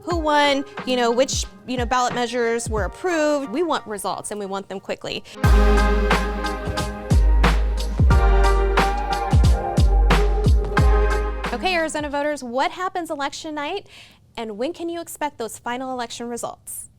who won, which, ballot measures were approved. We want results and we want them quickly. Okay, Arizona voters, what happens election night and when can you expect those final election results?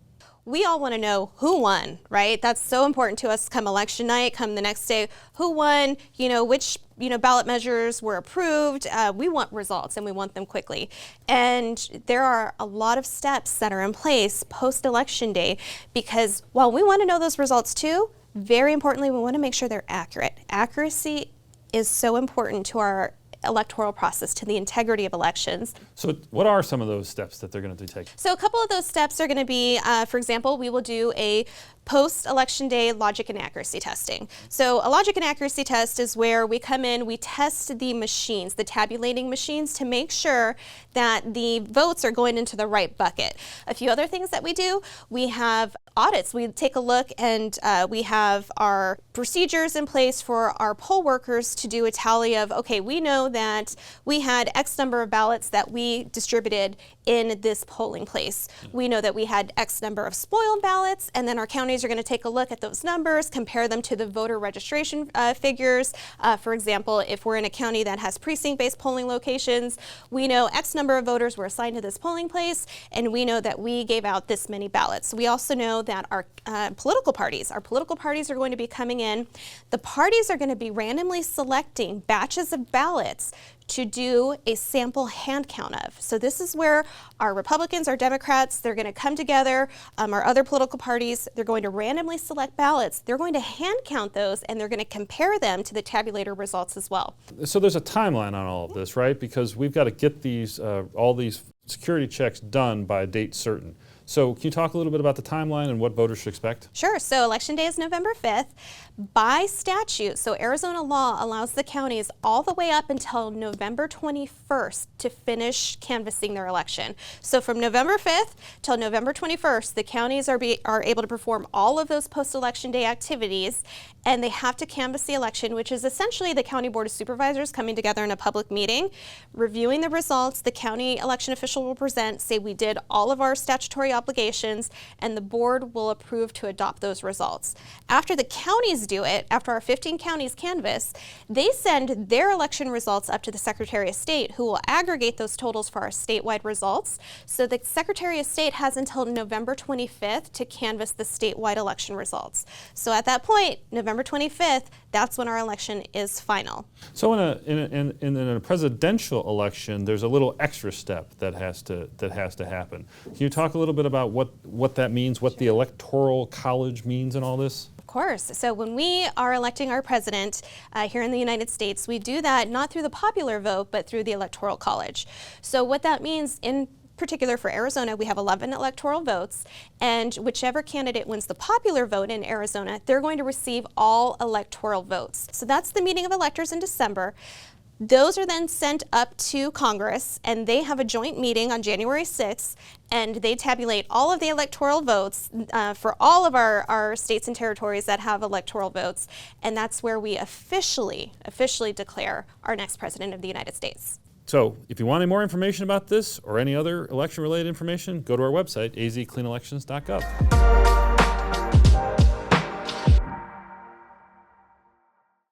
We all want to know who won, right? That's so important to us come election night, come the next day. Who won, which ballot measures were approved. We want results and we want them quickly. And there are a lot of steps that are in place post-election day because while we want to know those results too, very importantly, we want to make sure they're accurate. Accuracy is so important to our electoral process, to the integrity of elections. So what are some of those steps that they're going to take? So a couple of those steps are going to be, for example, we will do a post-election day logic and accuracy testing. So a logic and accuracy test is where we come in, we test the machines, the tabulating machines, to make sure that the votes are going into the right bucket. A few other things that we do, we have audits. We take a look and we have our procedures in place for our poll workers to do a tally of, okay, we know that we had X number of ballots that we distributed in this polling place. We know that we had X number of spoiled ballots, and then our counties are going to take a look at those numbers, compare them to the voter registration figures. For example, if we're in a county that has precinct-based polling locations, we know X number of voters were assigned to this polling place, and we know that we gave out this many ballots. We also know that our political parties are going to be coming in. The parties are going to be randomly selecting batches of ballots to do a sample hand count of. So this is where our Republicans, our Democrats, they're going to come together, our other political parties, they're going to randomly select ballots, they're going to hand count those, and they're going to compare them to the tabulator results as well. So there's a timeline on all of this, right? Because we've got to get these all these security checks done by a date certain. So can you talk a little bit about the timeline and what voters should expect? Sure. So Election Day is November 5th. By statute, so Arizona law allows the counties all the way up until November 21st to finish canvassing their election. So from November 5th till November 21st, the counties are able to perform all of those post-election day activities, and they have to canvass the election, which is essentially the County Board of Supervisors coming together in a public meeting, reviewing the results. The county election official will present, say we did all of our statutory obligations, and the board will approve to adopt those results. After the counties do it, after our 15 counties canvass, they send their election results up to the Secretary of State, who will aggregate those totals for our statewide results. So the Secretary of State has until November 25th to canvass the statewide election results. So at that point, November 25th, that's when our election is final. So in a presidential election, there's a little extra step that has to happen. Can you talk a little bit about what that means, what the Electoral College means in all this? Of course. So when we are electing our president here in the United States, we do that not through the popular vote, but through the Electoral College. So what that means in particular for Arizona, we have 11 electoral votes, and whichever candidate wins the popular vote in Arizona, they're going to receive all electoral votes. So that's the meeting of electors in December. Those are then sent up to Congress, and they have a joint meeting on January 6th, and they tabulate all of the electoral votes for all of our states and territories that have electoral votes, and that's where we officially declare our next president of the United States. So if you want any more information about this or any other election-related information, go to our website, azcleanelections.gov.